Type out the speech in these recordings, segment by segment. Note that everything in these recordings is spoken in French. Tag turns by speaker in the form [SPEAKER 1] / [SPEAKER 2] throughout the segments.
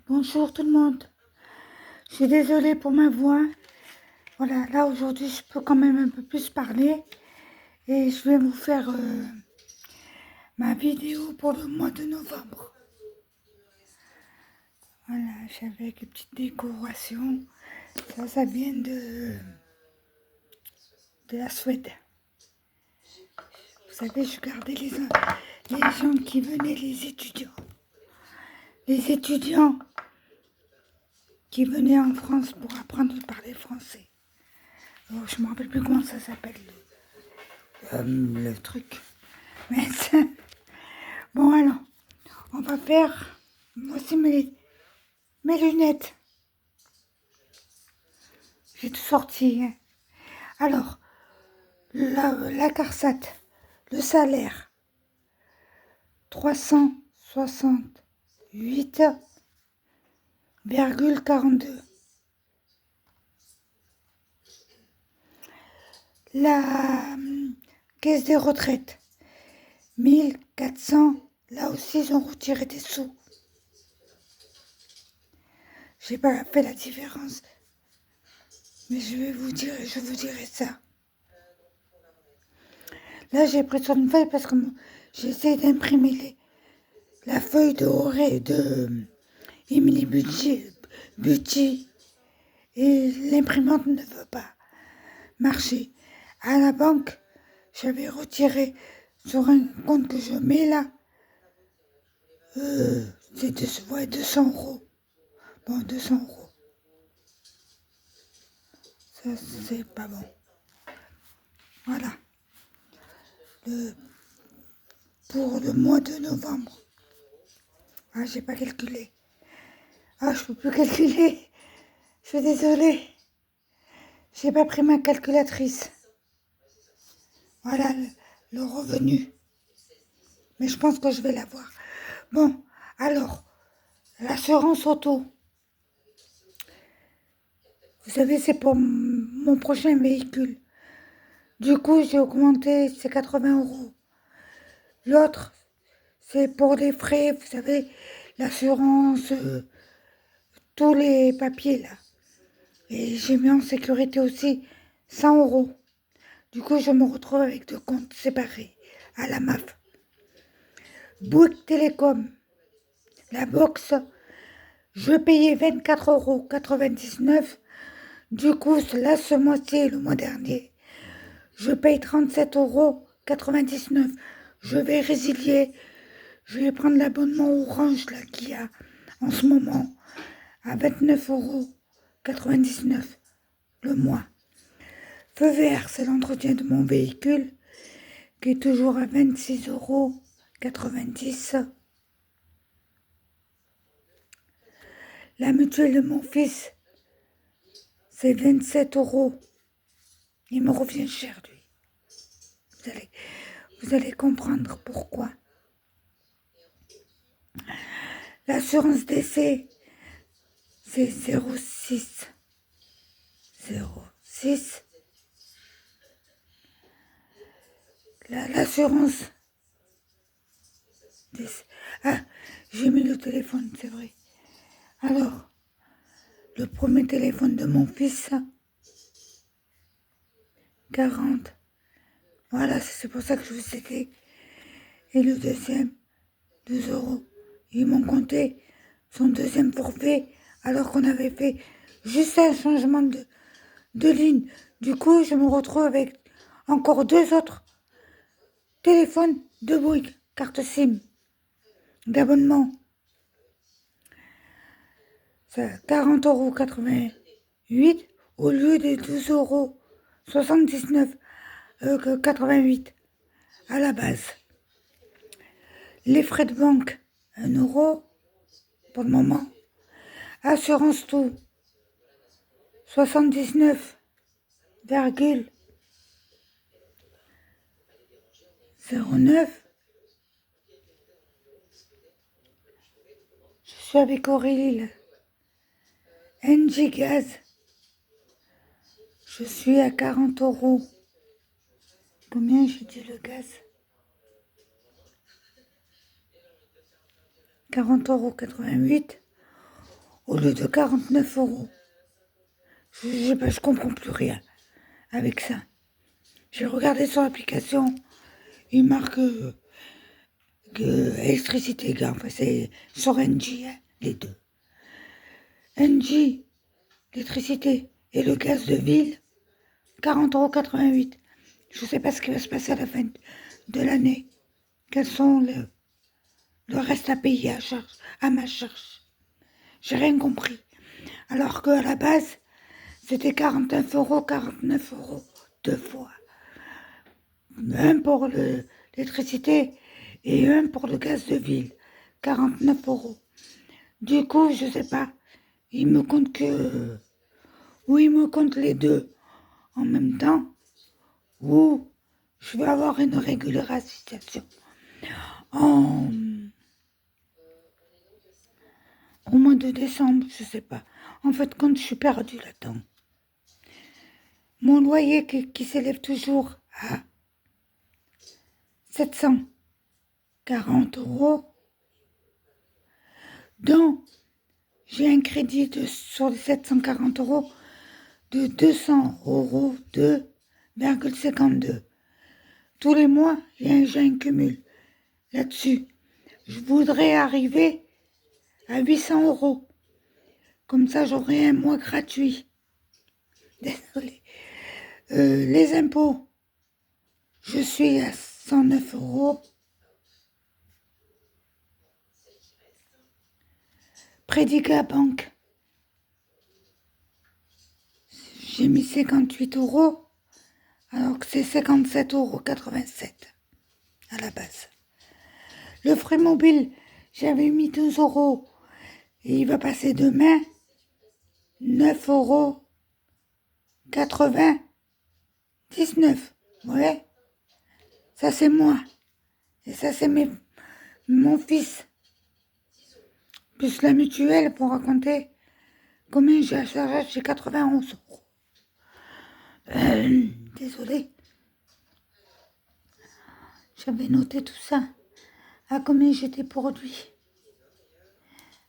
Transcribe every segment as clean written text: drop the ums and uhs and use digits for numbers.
[SPEAKER 1] Bonjour tout le monde. Je suis désolée pour ma voix. Voilà, là aujourd'hui je peux quand même un peu plus parler et je vais vous faire ma vidéo pour le mois de novembre. Voilà, j'avais une petite décoration. Ça vient de la Suède. Vous savez, je gardais les gens qui venaient, les étudiants. Les étudiants qui venaient en France pour apprendre à parler français. Alors, je ne me rappelle plus comment ça s'appelle. Le truc. Mais bon alors, on va faire... Voici mes lunettes. J'ai tout sorti. Hein. Alors, la CARSAT, le salaire, 368,42. La caisse des retraites, 1400. Là aussi, ils ont retiré des sous. J'ai pas fait la différence. Mais je vais vous dire, je vous dirai ça. Là, j'ai pris sur une feuille parce que j'essaie d'imprimer la feuille de Emily Beauty et l'imprimante ne veut pas marcher. À la banque, j'avais retiré sur un compte que je mets là, c'est 200 euros. Bon, 200 euros. Ça, c'est pas bon. Voilà. Pour le mois de novembre. Ah, j'ai pas calculé. Ah, je peux plus calculer. Je suis désolée. J'ai pas pris ma calculatrice. Voilà le revenu. Mais je pense que je vais l'avoir. Bon, alors, l'assurance auto. Vous savez, c'est pour mon prochain véhicule. Du coup, j'ai augmenté, c'est 80 euros. L'autre, c'est pour les frais, vous savez, l'assurance, tous les papiers là. Et j'ai mis en sécurité aussi 100 euros. Du coup, je me retrouve avec deux comptes séparés à la MAF. Bouygues Télécom, la box, je payais 24,99 €. Du coup, là, ce mois-ci, le mois dernier, je paye 37,99 €. Je vais résilier. Je vais prendre l'abonnement Orange là qu'il y a en ce moment à 29,99 € le mois. Feu vert, c'est l'entretien de mon véhicule qui est toujours à 26,90 €. La mutuelle de mon fils, c'est 27 €. Il me revient cher, lui. Vous allez comprendre pourquoi. L'assurance décès, c'est 0,6. 0,6. L'assurance décès. Ah, j'ai mis le téléphone, c'est vrai. Alors, le premier téléphone de mon fils, 40. Voilà, c'est pour ça que je vous ai dit. Et le deuxième, 2 €. Ils m'ont compté son deuxième forfait alors qu'on avait fait juste un changement de ligne. Du coup, je me retrouve avec encore deux autres téléphones de Bouygues, carte SIM, d'abonnement. C'est 40,88 € au lieu des 12,79 € 88 à la base. Les frais de banque, 1 € pour le moment. Assurance tout, 79,09 €. Je suis avec Aurélie, là. NG Gaz, je suis à 40 €. Combien j'ai dit le gaz? 40,88 € au lieu de 49 euros. Je comprends plus rien avec ça. J'ai regardé sur l'application, il marque que électricité, gars, enfin c'est sur NJ, hein, les deux. NJ, l'électricité et le gaz de ville, 40,88 €. Je ne sais pas ce qui va se passer à la fin de l'année. Quels sont le reste à payer à ma charge. J'ai rien compris. Alors qu'à la base, c'était 49 euros deux fois. Un pour l'électricité et un pour le gaz de ville. 49 euros. Du coup, je sais pas. Il me compte que... Ou il me compte les deux en même temps, ou je vais avoir une régularisation en, au mois de décembre, je sais pas. En fait, quand je suis perdue là-dedans. Mon loyer qui s'élève toujours à 740 euros, dont j'ai un crédit sur les 740 euros de 200 euros, 2,52. Tous les mois, j'ai un cumul là-dessus. Je voudrais arriver à 800 euros. Comme ça, j'aurai un mois gratuit. Désolée. Les impôts, je suis à 109 euros. Crédit à la banque, j'ai mis 58 euros, alors que c'est 57,87 € à la base. Le frais mobile, j'avais mis 12 euros et il va passer demain 9,99 €. Ouais, ça c'est moi. Et ça c'est mon fils. Plus la mutuelle pour raconter combien j'ai à charger, j'ai 91 euros. Désolée. J'avais noté tout ça. À combien j'étais produit.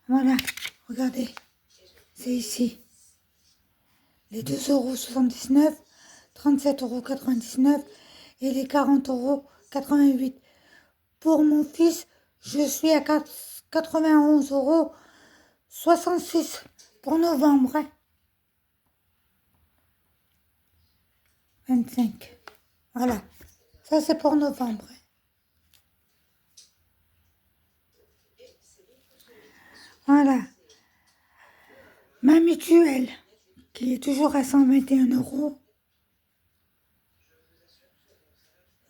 [SPEAKER 1] Voilà, regardez. C'est ici. Les 2,79 €, 37,99 € et les 40,88 €. Pour mon fils, je suis à 91,66 € pour novembre. 25. Voilà. Ça, c'est pour novembre. Voilà. Ma mutuelle, qui est toujours à 121 €.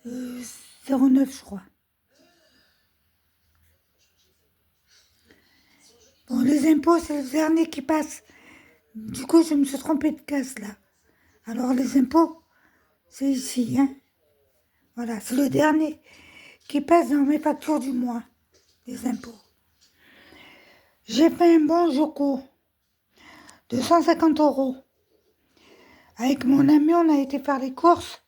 [SPEAKER 1] 0,9, je crois. Bon, les impôts, c'est le dernier qui passe. Du coup, je me suis trompée de case, là. Alors, les impôts, c'est ici, hein. Voilà, c'est le dernier qui passe dans mes factures du mois, les impôts. J'ai fait un bon Joko de 150 €. Avec mon ami, on a été faire les courses.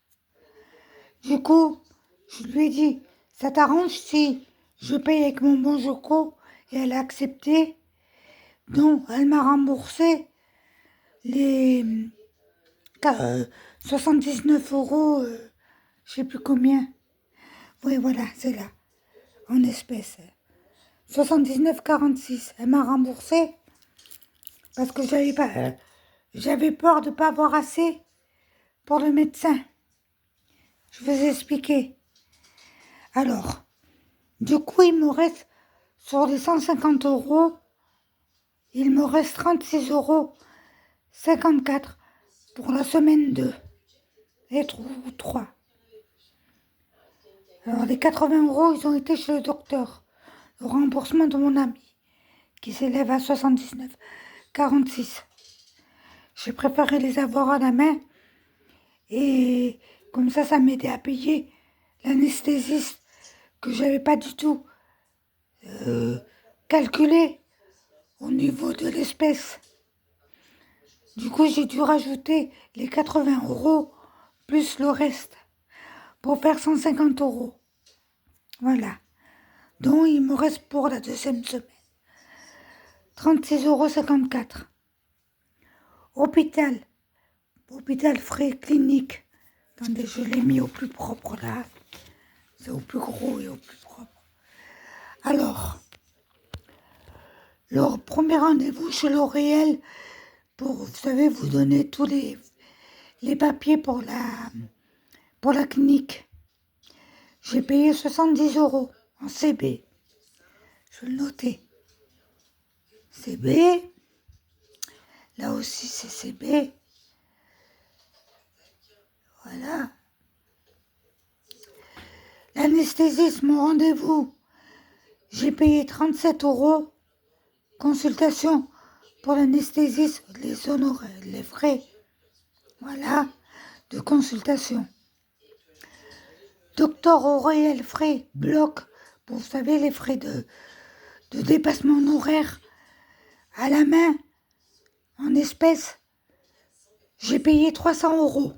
[SPEAKER 1] Du coup, je lui ai dit, ça t'arrange si je paye avec mon bon Joko? Et elle a accepté. Donc, elle m'a remboursé les 79 €, je sais plus combien. Oui, voilà, c'est là, en espèces. 79,46. Elle m'a remboursé parce que j'avais peur de ne pas avoir assez pour le médecin. Je vous ai expliqué. Alors, du coup, il me reste, sur les 150 €, il me reste 36,54 € pour la semaine 2 et 3. Alors, les 80 €, ils ont été chez le docteur. Le remboursement de mon ami, qui s'élève à 79,46. J'ai préféré les avoir à la main et comme ça m'aidait à payer l'anesthésiste que j'avais pas du tout calculé au niveau de l'espèce. Du coup, j'ai dû rajouter les 80 € plus le reste pour faire 150 €. Voilà. Donc, il me reste pour la deuxième semaine 36,54 €. Hôpital. Hôpital frais clinique. Attendez, je l'ai mis au plus propre là. C'est au plus gros et au plus propre. Alors, le premier rendez-vous chez L'Oréal pour, vous savez, vous donner tous les papiers pour la clinique. J'ai payé 70 € en CB. Je vais le noter. CB. Là aussi, c'est CB. Voilà. L'anesthésiste, mon rendez-vous. J'ai payé 37 €. Consultation pour l'anesthésiste, les honoraires, les frais. Voilà, de consultation. Docteur Aurélien, frais, bloc, pour, vous savez, les frais de dépassement horaire à la main, en espèces. J'ai payé 300 €.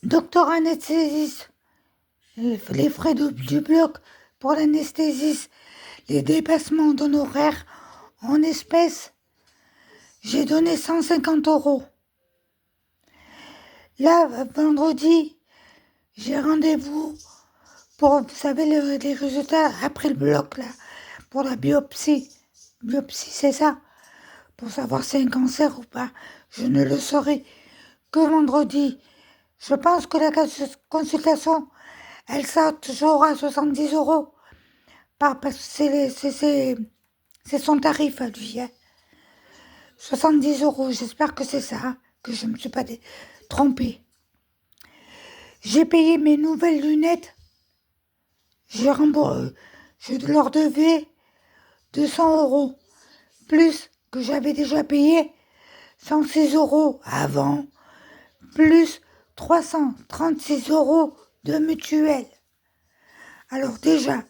[SPEAKER 1] Docteur anesthésiste, les frais du bloc pour l'anesthésiste, les dépassements d'honoraires en espèces, j'ai donné 150 €. Là, vendredi, j'ai rendez-vous pour, vous savez, les résultats après le bloc, là, pour la biopsie. Biopsie, c'est ça. Pour savoir si c'est un cancer ou pas. Je ne le saurai que vendredi. Je pense que la consultation, elle sort toujours à 70 €. Parce que c'est son tarif à lui. 70 €, j'espère que c'est ça, que je ne me suis pas trompée. J'ai payé mes nouvelles lunettes. J'ai remboursé. Je leur devais 200 €, plus que j'avais déjà payé 106 € avant, plus 336 € de mutuelle. Alors déjà,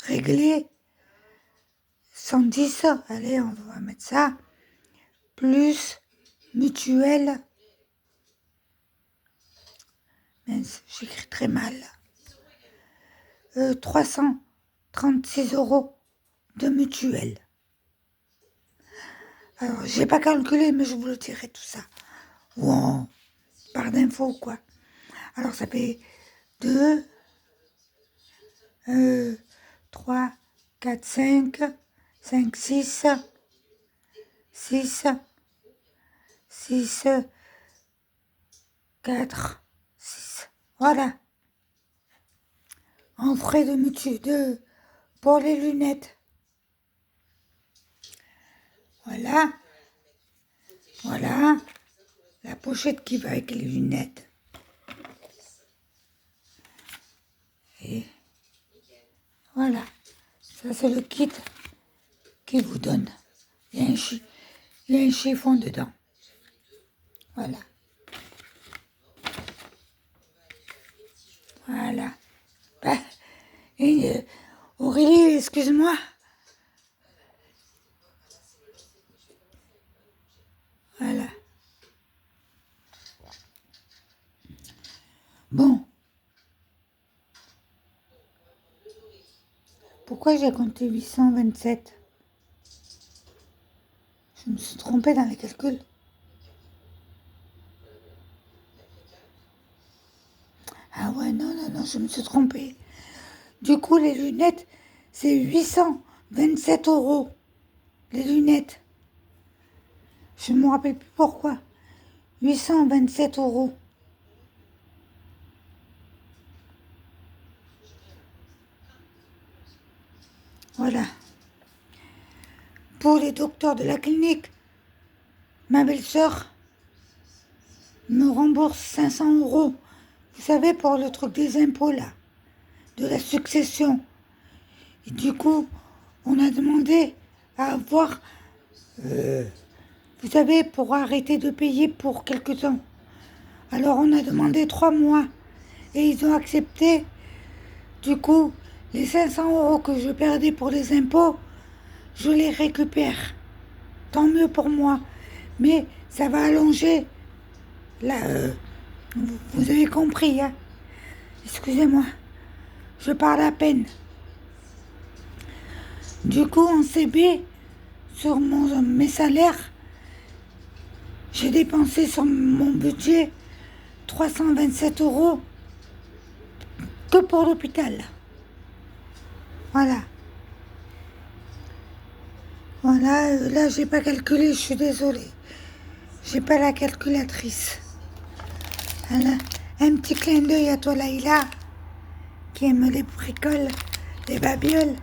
[SPEAKER 1] réglé 110, allez, on va mettre ça, plus mutuelle, mince, j'écris très mal, 336 € de mutuelle. Alors, j'ai pas calculé, mais je vous le dirai tout ça. Ou en barre d'infos, quoi. Alors, ça fait 2, 3, 4, 5, 5, 6, 6, 6, 4, 6. Voilà. En frais de mutuelle pour les lunettes. Voilà. Voilà. La pochette qui va avec les lunettes. Et voilà. Ça, c'est le kit qu'il vous donne. Il y a un chiffon dedans. Voilà. Voilà. Bah, et, Aurélie, excuse-moi. Voilà. Bon. Pourquoi j'ai compté 827? Je me suis trompée dans les calculs. Ah ouais, non, je me suis trompée. Du coup, les lunettes, c'est 827 €. Les lunettes. Je ne me rappelle plus pourquoi. 827 €. Voilà. Pour les docteurs de la clinique, ma belle-sœur me rembourse 500 €. Vous savez, pour le truc des impôts, là, de la succession. Et du coup, on a demandé à avoir, vous savez, pour arrêter de payer pour quelque temps. Alors, on a demandé 3 mois. Et ils ont accepté. Du coup, les 500 € que je perdais pour les impôts, je les récupère. Tant mieux pour moi. Mais ça va allonger. Là, vous avez compris, hein? Excusez-moi. Je parle à peine. Du coup, en CB, sur mes salaires, j'ai dépensé sur mon budget 327 euros que pour l'hôpital. Voilà. Voilà, là, j'ai pas calculé, je suis désolée. J'ai pas la calculatrice. Voilà. Un petit clin d'œil à toi, Laïla, qui aime les bricoles, les babioles.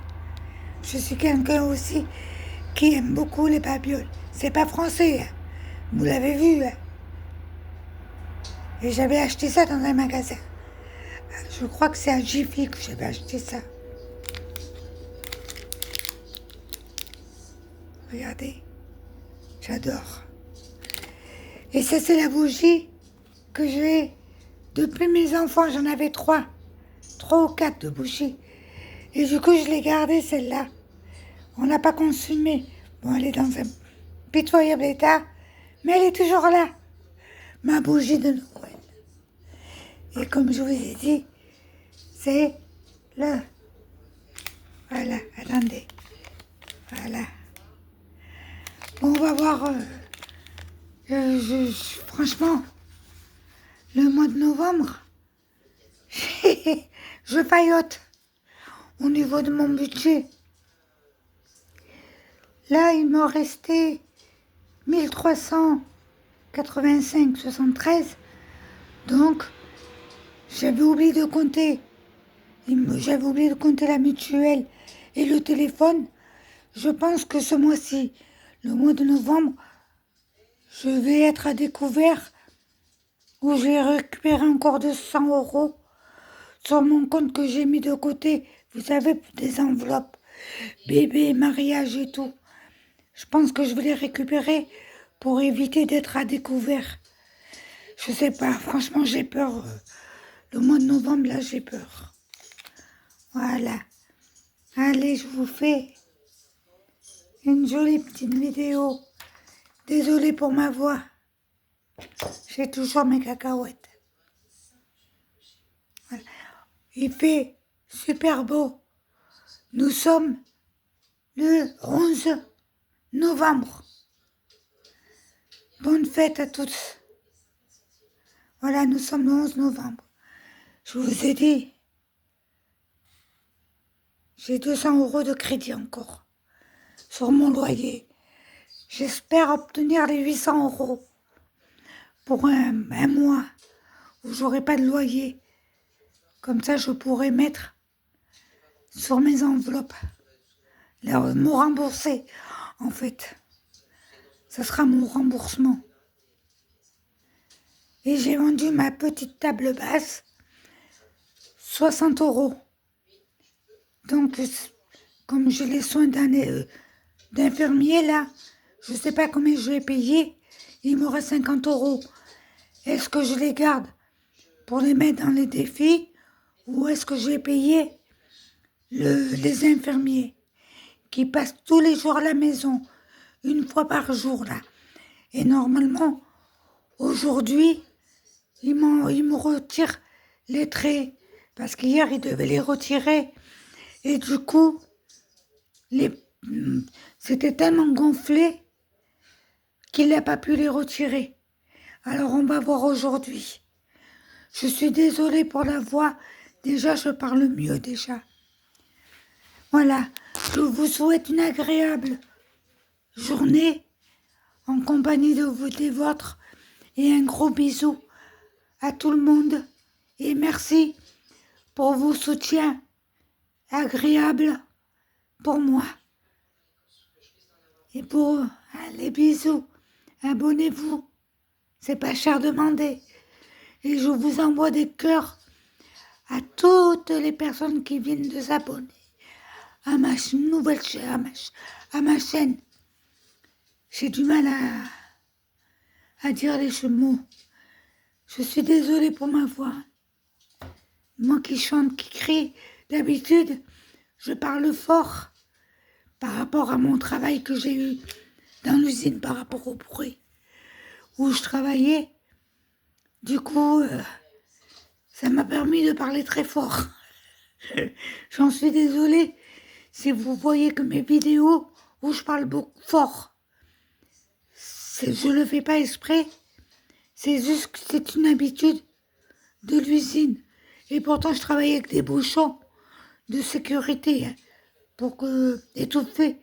[SPEAKER 1] Je suis quelqu'un aussi qui aime beaucoup les babioles. C'est pas français, hein. Vous l'avez vu, hein. Et j'avais acheté ça dans un magasin. Je crois que c'est à Jiffy que j'avais acheté ça. Regardez, j'adore. Et ça, c'est la bougie que j'ai. Depuis mes enfants, j'en avais 3 ou 4 de bougies. Et du coup, je l'ai gardée, celle-là. On n'a pas consumé. Bon, elle est dans un pitoyable état, mais elle est toujours là. Ma bougie de Noël. Et comme je vous ai dit, c'est le... Voilà, attendez. Voilà. Bon, on va voir... franchement, le mois de novembre, je faillote au niveau de mon budget. Là, il m'en restait 1385,73. Donc, j'avais oublié de compter. J'avais oublié de compter la mutuelle et le téléphone. Je pense que ce mois-ci, le mois de novembre, je vais être à découvert où je vais récupérer encore 200 euros sur mon compte que j'ai mis de côté. Vous savez, des enveloppes, bébé, mariage et tout. Je pense que je vais les récupérer pour éviter d'être à découvert. Je sais pas, franchement, j'ai peur. Le mois de novembre, là, j'ai peur. Voilà. Allez, je vous fais une jolie petite vidéo. Désolée pour ma voix. J'ai toujours mes cacahuètes. Voilà. Il fait super beau. Nous sommes le 11 novembre. Bonne fête à tous. Voilà, nous sommes le 11 novembre. Je vous ai dit, j'ai 200 euros de crédit encore sur mon loyer. J'espère obtenir les 800 euros pour un mois où j'aurai pas de loyer. Comme ça, je pourrai mettre sur mes enveloppes, me rembourser, en fait. Ça sera mon remboursement. Et j'ai vendu ma petite table basse, 60 euros. Donc, comme j'ai les soins d'infirmier, là, je sais pas combien je vais payer, il me reste 50 euros. Est-ce que je les garde pour les mettre dans les défis ou est-ce que je vais payer les infirmiers qui passent tous les jours à la maison, une fois par jour, là. Et normalement, aujourd'hui, ils me retirent les traits parce qu'hier, ils devaient les retirer. Et du coup, c'était tellement gonflé qu'il n'a pas pu les retirer. Alors, on va voir aujourd'hui. Je suis désolée pour la voix. Déjà, je parle mieux déjà. Voilà, je vous souhaite une agréable journée en compagnie de vous, des vôtres, et un gros bisou à tout le monde. Et merci pour vos soutiens agréables pour moi. Et pour les bisous, abonnez-vous. C'est pas cher demander. Et je vous envoie des cœurs à toutes les personnes qui viennent de s'abonner à ma nouvelle chaîne, à ma chaîne. J'ai du mal à dire les mots. Je suis désolée pour ma voix. Moi qui chante, qui crie, d'habitude, je parle fort par rapport à mon travail que j'ai eu dans l'usine, par rapport au bruit où je travaillais. Du coup, ça m'a permis de parler très fort. J'en suis désolée si vous voyez que mes vidéos où je parle beaucoup fort, je le fais pas exprès, c'est juste que c'est une habitude de l'usine. Et pourtant, je travaille avec des bouchons de sécurité hein, pour étouffer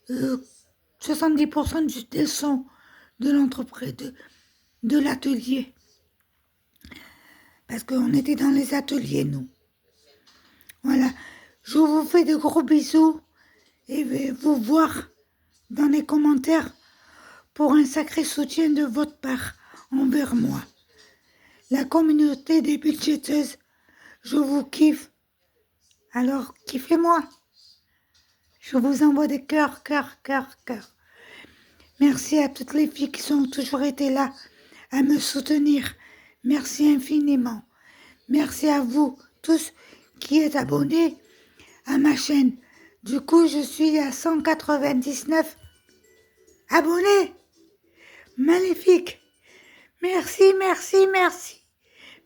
[SPEAKER 1] 70% des sons de l'entreprise, de l'atelier. Parce qu'on était dans les ateliers, nous. Voilà. Je vous fais de gros bisous et vais vous voir dans les commentaires pour un sacré soutien de votre part envers moi. La communauté des budgéteuses, je vous kiffe. Alors, kiffez-moi. Je vous envoie des cœurs, cœurs, cœurs, cœurs. Merci à toutes les filles qui ont toujours été là à me soutenir. Merci infiniment. Merci à vous tous qui êtes abonnés à ma chaîne. Du coup, je suis à 199 abonnés. Magnifique. Merci, merci, merci.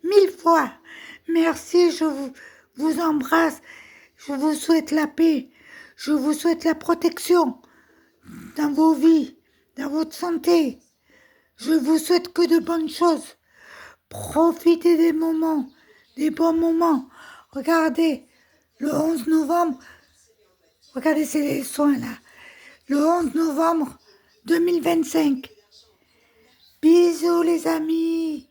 [SPEAKER 1] 1000 fois. Merci, je vous embrasse. Je vous souhaite la paix. Je vous souhaite la protection dans vos vies, dans votre santé. Je vous souhaite que de bonnes choses. Profitez des moments, des bons moments. Regardez, le 11 novembre, regardez ces soins là. Le 11 novembre 2025. Bisous les amis.